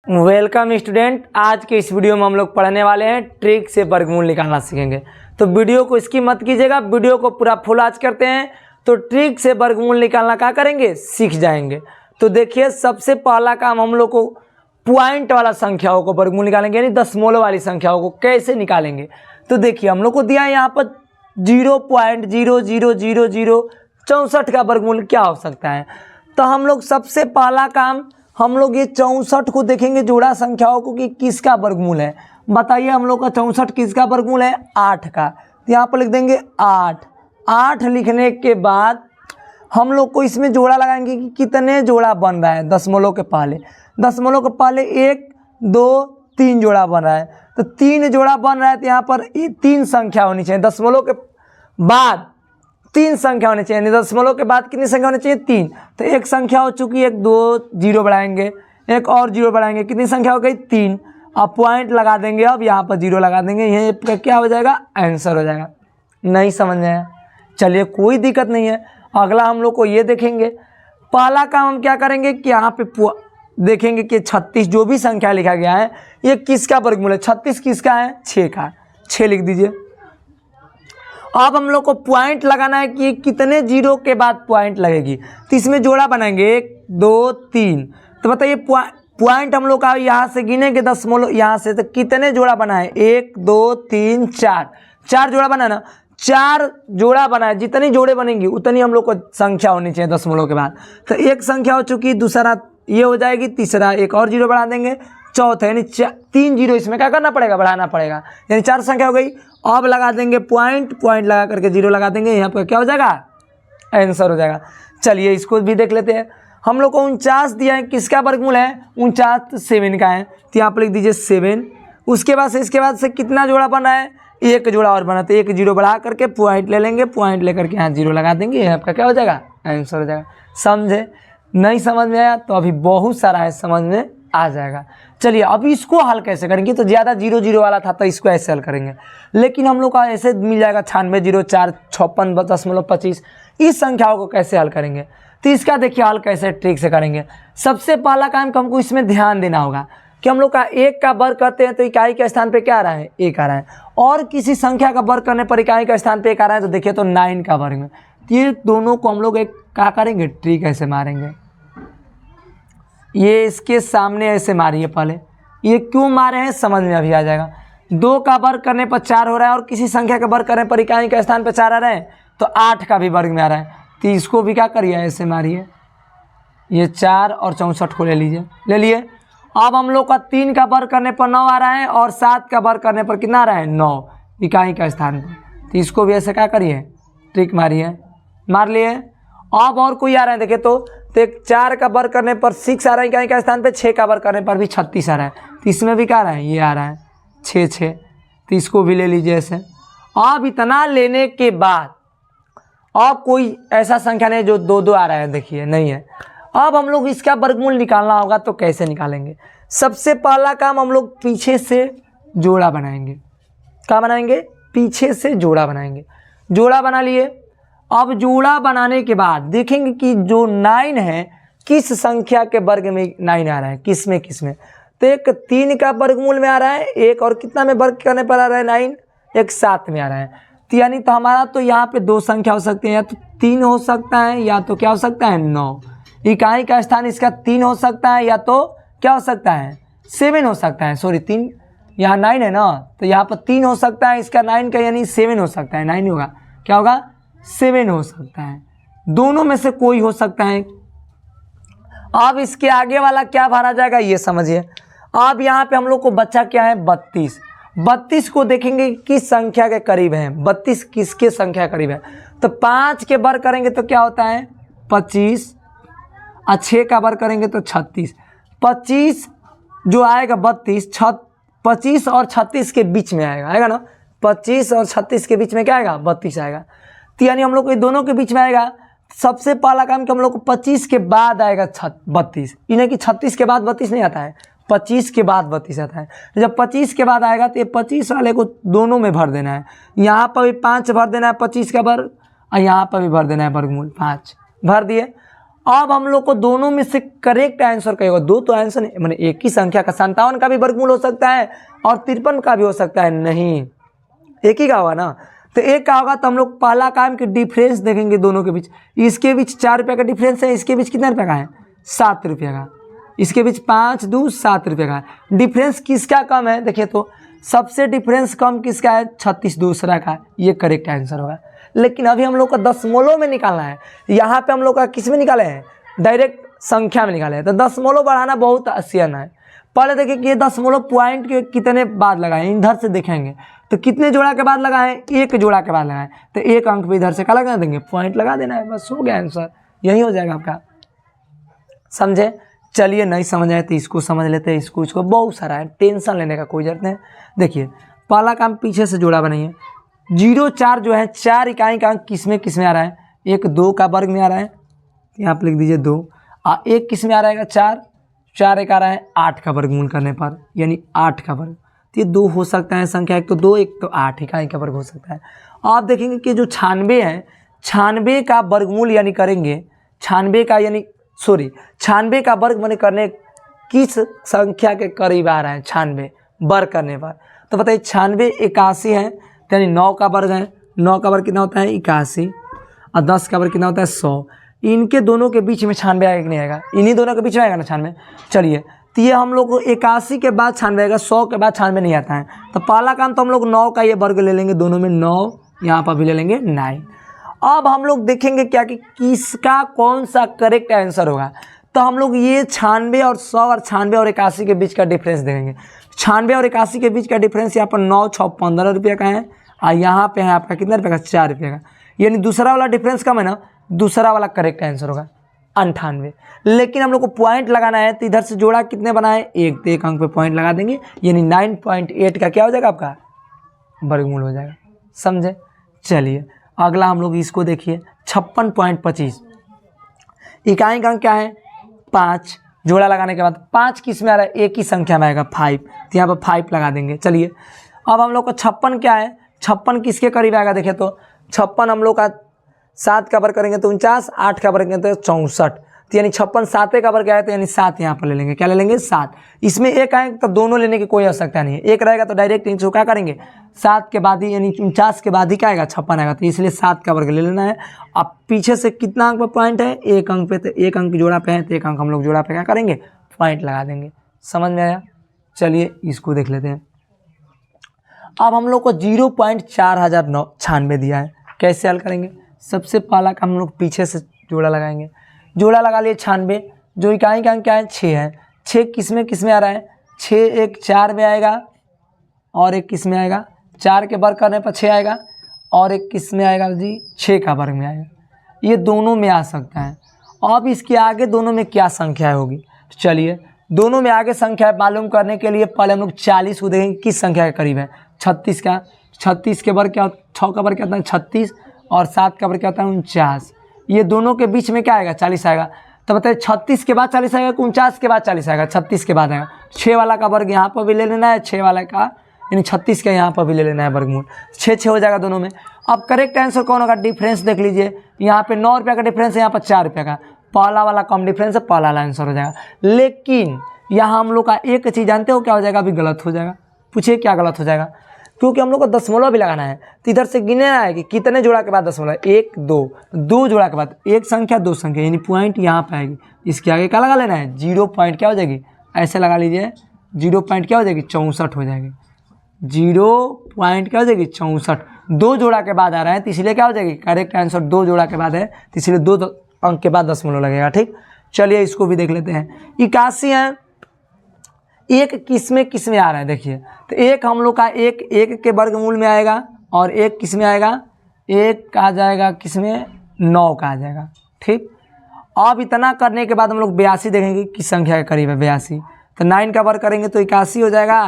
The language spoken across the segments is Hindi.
Welcome student. आज के इस वीडियो में हम लोग पढ़ने वाले हैं ट्रिक से वर्गमूल निकालना सीखेंगे। तो वीडियो को इसकी मत कीजिएगा, वीडियो को पूरा फुल आज करते हैं तो ट्रिक से वर्गमूल निकालना क्या करेंगे, सीख जाएंगे। तो देखिए, सबसे पहला काम हम लोग को पॉइंट वाला संख्याओं को वर्गमूल निकालेंगे, यानी दशमलव वाली संख्याओं को कैसे निकालेंगे। तो देखिए, हम लोग को दिया है यहाँ पर 0.0000064 का वर्गमूल क्या हो सकता है। तो हम लोग सबसे पहला काम हम लोग ये 64 को देखेंगे जोड़ा संख्याओं को कि किसका वर्गमूल है। बताइए, हम लोग का 64 किसका वर्गमूल है, 8 का। तो यहाँ पर लिख देंगे 8 लिखने के बाद हम लोग को इसमें जोड़ा लगाएंगे कि कितने जोड़ा बन रहा है। दशमलव के पहले 1 2 3 जोड़ा बन रहा है, तो 3 जोड़ा बन रहा है। तो यहाँ पर ये 3 संख्या होनी चाहिए। दशमलव के बाद 3 संख्या होनी चाहिए। दशमलव के बाद कितनी संख्या होनी चाहिए, 3। तो एक संख्या हो चुकी है, 2 जीरो बढ़ाएंगे, एक और जीरो बढ़ाएंगे, कितनी संख्या हो गई, 3। अब पॉइंट लगा देंगे, अब यहाँ पर जीरो लगा देंगे, यह क्या हो जाएगा, आंसर हो जाएगा। नहीं समझ में आया, चलिए कोई दिक्कत नहीं है। अगला हम लोग को ये देखेंगे, पहला काम हम क्या करेंगे कि यहाँ पे देखेंगे कि 36 जो भी संख्या लिखा गया है ये किसका वर्गमूल है। 36 किसका है, 6 का। 6 लिख दीजिए। अब हम लोग को पॉइंट लगाना है कि कितने जीरो के बाद पॉइंट लगेगी। तो इसमें जोड़ा बनाएंगे 1 2 3। तो बताइए, पॉइंट हम लोग का यहाँ से गिनेंगे दशमलव यहाँ से, तो कितने जोड़ा बनाए, 1 2 3 4 जोड़ा बनाए ना। 4 जोड़ा बनाए, जितनी जोड़े बनेंगी उतनी हम लोग को संख्या होनी चाहिए दशमलव के बाद। तो एक संख्या हो चुकी, दूसरा ये हो जाएगी, तीसरा एक और जीरो बढ़ा देंगे, चौथा यानी 3 जीरो इसमें क्या करना पड़ेगा, बढ़ाना पड़ेगा, यानी 4 संख्या हो गई। अब लगा देंगे पॉइंट लगा करके जीरो लगा देंगे, यहाँ पर क्या हो जाएगा, आंसर हो जाएगा। चलिए इसको भी देख लेते हैं। हम लोग को 49 दिया है, किसका वर्गमूल है, 49 7 का है। तो यहाँ पर लिख दीजिए 7। उसके बाद से इसके बाद से कितना जोड़ा बना है, एक जोड़ा और बना। तो एक जीरो बढ़ा करके पॉइंट ले लेंगे, पॉइंट लेकर के यहाँ जीरो लगा देंगे, यहाँ आपका क्या हो जाएगा, आंसर हो जाएगा। समझे? नहीं समझ में आया तो अभी बहुत सारा है, समझ में आ जाएगा। चलिए अब इसको हल कैसे करेंगे। तो ज़्यादा 0 0 वाला था तो इसको ऐसे हल करेंगे, लेकिन हम लोग का ऐसे मिल जाएगा 96 0 4 56 25। इस संख्याओं को कैसे हल करेंगे, तो इसका देखिए हल कैसे ट्रिक से करेंगे। सबसे पहला काम हमको इसमें ध्यान देना होगा कि हम लोग का 1 का वर्ग करते हैं तो इकाई के स्थान पे क्या आ रहा है, 1 आ रहा है। और किसी संख्या का वर्ग करने पर इकाई का स्थान पे 1 आ रहा है, तो देखिए तो 9 का वर्ग में। ये दोनों को हम लोग एक क्या करेंगे, ट्रिक ऐसे मारेंगे। ये इसके सामने ऐसे मारिए पहले। ये क्यों मारे हैं समझ में अभी आ जाएगा। 2 का वर्ग करने पर 4 हो रहा है, और किसी संख्या का वर्ग करने पर इकाई के स्थान पर 4 आ रहे हैं, तो 8 का भी वर्ग में आ रहा है। तो इसको भी क्या करिए, ऐसे मारिए। ये 4 और 64 को ले लीजिए, ले लिए। अब हम लोग का 3 का वर्ग करने पर 9 आ रहा है, और 7 का वर्ग करने पर कितना आ रहा है, 9 इकाई का स्थान पर। तो इसको भी ऐसे क्या करिए, ट्रिक मारिए। मार लिए। अब और कोई आ रहा है, देखिए तो 4 का वर्ग करने पर 6 आ रहा है इकाई का स्थान पे, 6 का वर्ग करने पर भी 36 आ रहा है। तो इसमें भी क्या आ रहा है, ये आ रहा है 6। तो इसको भी ले लीजिए ऐसे। अब इतना लेने के बाद अब कोई ऐसा संख्या नहीं जो 2 2 आ रहा है, देखिए नहीं है। अब हम लोग इसका वर्गमूल निकालना होगा, तो कैसे निकालेंगे। सबसे पहला काम हम लोग पीछे से जोड़ा बनाएंगे। क्या बनाएंगे, पीछे से जोड़ा बनाएंगे। जोड़ा बना लिए। अब जोड़ा बनाने के बाद देखेंगे कि जो 9 है किस संख्या के वर्ग में 9 आ रहा है, किस में। तो एक 3 का वर्गमूल में आ रहा है, एक और कितना में वर्ग करने पर आ रहा है 9, एक 7 में आ रहा है। तो यानी तो हमारा तो यहाँ पे 2 संख्या हो सकती है, या तो 3 हो सकता है, या तो क्या हो सकता है, 9। इकाई का स्थान इसका 3 हो सकता है, या तो क्या हो सकता है, 7 हो सकता है। सॉरी 3, यहाँ 9 है ना, तो यहाँ पर 3 हो सकता है, इसका 9 का यानी 7 हो सकता है। 9 होगा, क्या होगा, 7 हो सकता है। दोनों में से कोई हो सकता है। अब इसके आगे वाला क्या भरा जाएगा, ये समझिए। अब यहाँ पे हम लोग को बच्चा क्या है, 32। 32 को देखेंगे किस संख्या के करीब है, 32 किसके संख्या के करीब है। तो 5 के वर्ग करेंगे तो क्या होता है, 25, और 6 का वर्ग करेंगे तो 36। 25 जो आएगा 25 और 36 के बीच में आएगा ना। 25 और 36 के बीच में क्या आएगा, 32 आएगा। तो यानी हम लोग को दोनों के बीच में आएगा। सबसे पहला काम कि हम लोग को 25 के बाद आएगा 32, इन्हें कि 36 के बाद 32 नहीं आता है, 25 के बाद 32 आता है। जब 25 के बाद आएगा तो ये 25 वाले को दोनों में भर देना है। यहाँ पर भी 5 भर देना है 25 का वर्ग, और यहाँ पर भी भर देना है वर्गमूल 5 भर दिए। अब हम लोग को दोनों में से करेक्ट आंसर क्या होगा, दो तो आंसर नहीं, मैंने एक ही संख्या का 57 का भी वर्गमूल हो सकता है और 53 का भी हो सकता है, नहीं एक ही का होगा ना। तो एक का होगा तो हम लोग पहला काम कि डिफरेंस देखेंगे दोनों के बीच, इसके बीच 4 रुपये का डिफरेंस है, इसके बीच कितना रुपये का है 7 रुपये का, इसके बीच 5 दूँ 7 रुपये का है। डिफरेंस किसका कम है, देखिए तो सबसे डिफरेंस कम किसका है 36 दूसरा का, ये करेक्ट आंसर होगा। लेकिन अभी हम लोग का दशमलव में निकालना है, यहाँ पे हम लोग का किस में निकाले हैं, डायरेक्ट संख्या में निकाले हैं। तो दशमलव बढ़ाना बहुत आसान है। पहले देखिए कि ये दशमलव पॉइंट के कितने बाद लगाएं, इधर से देखेंगे तो कितने जोड़ा के बाद लगाएं, एक जोड़ा के बाद लगाएं, तो एक अंक पे इधर से क्या लगा देंगे, पॉइंट लगा देना है, बस हो गया आंसर, यही हो जाएगा आपका। समझे, चलिए नहीं समझ आए तो इसको समझ लेते हैं, इसको बहुत सारा है, टेंशन लेने का कोई जरूरत नहीं। देखिए पहला काम पीछे से जोड़ा बनाइए, 0 4 जो है 4 इकाई का अंक किस में आ रहा है, एक 2 का वर्ग में आ रहा है, यहाँ पे लिख दीजिए 2, एक किस में आ रहेगा 4, 4 एक आ रहा है 8 का वर्गमूल करने पर, यानी 8 का वर्ग। तो ये 2 हो सकता है संख्या, एक तो 2 एक तो 8 इकाई का वर्ग हो सकता है। आप देखेंगे कि जो 96 है, 96 का वर्गमूल यानी करेंगे 96 का, यानी 96 का वर्ग माने करने किस संख्या के करीब आ रहा है 96 वर्ग करने पर, तो बताइए 96 81 है, यानी 9 का वर्ग है, 9 का वर्ग कितना होता है 81 और 10 का वर्ग कितना होता है 100। इनके दोनों के बीच में 96 आएगा कि नहीं आएगा, इन्हीं दोनों के बीच में आएगा ना 96। चलिए तो ये हम लोग को 81 के बाद 96 आएगा, 100 के बाद 96 नहीं आता है। तो पहला काम तो हम लोग 9 का ये वर्ग ले लेंगे, दोनों में 9, यहाँ पर भी ले लेंगे 9। अब हम लोग देखेंगे क्या कि किसका कौन सा करेक्ट आंसर होगा। तो हम लोग ये 96 और 100 और 96 और 81 के बीच का डिफरेंस देखेंगे। 96 और 81 के बीच का डिफरेंस यहाँ पर 9 6 15 रुपये का है, और यहाँ पे है आपका कितना रुपये का 4 रुपये का, यानी दूसरा वाला डिफरेंस कम है ना, दूसरा वाला करेक्ट आंसर होगा 98। लेकिन हम लोग को पॉइंट लगाना है, तो इधर से जोड़ा कितने बनाए, एक, तो एक अंक पे पॉइंट लगा देंगे, यानी 9.8 का क्या हो जाएगा आपका वर्गमूल हो जाएगा। समझे, चलिए अगला हम लोग इसको देखिए 56.25 इकाई का अंक क्या है 5, जोड़ा लगाने के बाद 5 किस में आ रहा है, एक ही संख्या में आएगा 5, तो यहाँ पर 5 लगा देंगे। चलिए अब हम लोग को 56 क्या है, 56 किसके करीब आएगा, देखें तो 56 हम लोग का 7 का वर्ग करेंगे तो 49, 8 का वर्ग करेंगे तो 64, तो यानी 56 7 का वर्ग आया तो यानी 7 यहाँ पर ले लेंगे, क्या ले लेंगे 7। इसमें एक आए तो दोनों लेने की कोई आवश्यकता नहीं है, एक रहेगा तो डायरेक्ट इनको क्या करेंगे 7 के बाद ही, यानी 49 के बाद ही क्या आएगा 56 आएगा, तो इसलिए 7 का वर्ग ले लेना है। अब पीछे से कितना अंक पर पॉइंट है, एक अंक पे, तो एक अंक जोड़ा पे है तो एक अंक हम लोग जोड़ा पे क्या करेंगे पॉइंट लगा देंगे। समझ में आया, चलिए इसको देख लेते हैं। अब हम लोग को 0.4096 दिया है, कैसे हल करेंगे। सबसे पहला काम हम लोग पीछे से जोड़ा लगाएंगे, जोड़ा लगा लिए 96, जो इकाई का अंक क्या है 6 है, 6 किस में आ रहा है, 6 एक 4 में आएगा और एक किस में आएगा, 4 के वर्ग करने पर 6 आएगा और एक किस में आएगा जी 6 का वर्ग में आएगा, ये दोनों में आ सकता है। अब इसके आगे दोनों में क्या संख्या होगी, चलिए दोनों में आगे संख्या मालूम करने के लिए पहले हम लोग 40 को देखेंगे किस संख्या के करीब है। 36 का, 36 के वर्ग क्या, 6 का वर्ग क्या होता है 36 और 7 का वर्ग क्या होता है 49, ये दोनों के बीच में क्या आएगा 40 आएगा। तो बताइए 36 के बाद 40 आएगा, 49 के बाद 40 आएगा, 36 के बाद आएगा। 6 वाला का वर्ग यहाँ पर भी ले लेना है, 6 वाला का यानी 36 का यहाँ पर भी ले लेना है वर्गमूल, 6 हो जाएगा दोनों में। अब करेक्ट आंसर कौन होगा, डिफरेंस देख लीजिए, यहाँ पे 9 रुपये का डिफरेंस है, यहाँ पर 4 रुपये का, पहला वाला कम डिफरेंस है, पहला वाला आंसर हो जाएगा। लेकिन यहाँ हम लोग का एक चीज़ जानते हो क्या हो जाएगा, अभी गलत हो जाएगा। पूछिए क्या गलत हो जाएगा, क्योंकि हम लोग को दशमलव भी लगाना है, तो इधर से गिने है कि कितने जोड़ा के बाद दशमलव, 1 2 जोड़ा के बाद एक संख्या 2 संख्या, यानी पॉइंट यहाँ पे आएगी, इसके आगे क्या लगा लेना है 0 पॉइंट क्या हो जाएगी, ऐसे लगा लीजिए 0 पॉइंट क्या हो जाएगी 64 हो जाएगी, 0 पॉइंट क्या हो जाएगी 64। 2 जोड़ा के बाद आ रहा है तो इसलिए क्या हो जाएगी, करेक्ट आंसर 2 जोड़ा के बाद है तो इसलिए 2 अंक के बाद दशमलव लगेगा। ठीक, चलिए इसको भी देख लेते हैं। 81 है, एक किस में आ रहा है, देखिए तो एक हम लोग का एक के वर्गमूल में आएगा और एक किस में आएगा, एक आ जाएगा किस में 9 का आ जाएगा। ठीक, अब इतना करने के बाद हम लोग 82 देखेंगे किस संख्या के करीब है 82, तो 9 का वर्ग करेंगे तो 81 हो जाएगा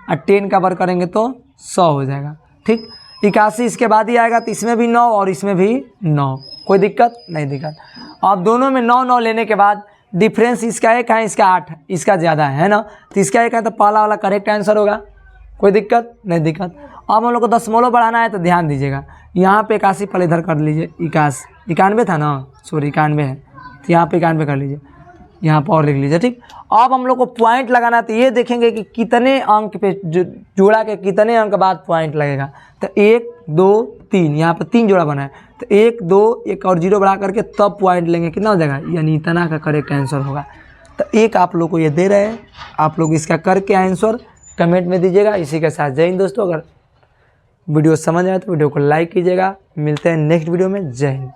और 10 का वर्ग करेंगे तो 100 हो जाएगा। ठीक, 81 इसके बाद ही आएगा तो इसमें भी 9 और इसमें भी 9, कोई दिक्कत नहीं दिक्कत। अब दोनों में 9 लेने के बाद डिफरेंस इसका 1 है, इसका 8 है, इसका ज़्यादा है ना, तो इसका 1 है तो पहला वाला करेक्ट आंसर होगा, कोई दिक्कत नहीं दिक्कत। अब हम लोग को दशमलव बढ़ाना है तो ध्यान दीजिएगा, यहाँ पे 81 पहले इधर कर लीजिए, 91 था ना, सॉरी 91 है, तो यहाँ पे कान पे कर लीजिए, यहाँ पर और लिख लीजिए। ठीक, अब हम लोग को पॉइंट लगाना, तो ये देखेंगे कि कितने अंक पे जोड़ा के कितने अंक बाद पॉइंट लगेगा। तो 1 2 3, यहाँ पर 3 जोड़ा बना है, तो 1 2 1 और 0 बढ़ा करके तब पॉइंट लेंगे, कितना हो जाएगा, यानी इतना का करेक्ट आंसर होगा। तो एक आप लोग को ये दे रहे हैं, आप लोग इसका करके आंसर कमेंट में दीजिएगा। इसी के साथ जय हिंद दोस्तों। अगर वीडियो समझ आए तो वीडियो को लाइक कीजिएगा। मिलते हैं नेक्स्ट वीडियो में। जय हिंद।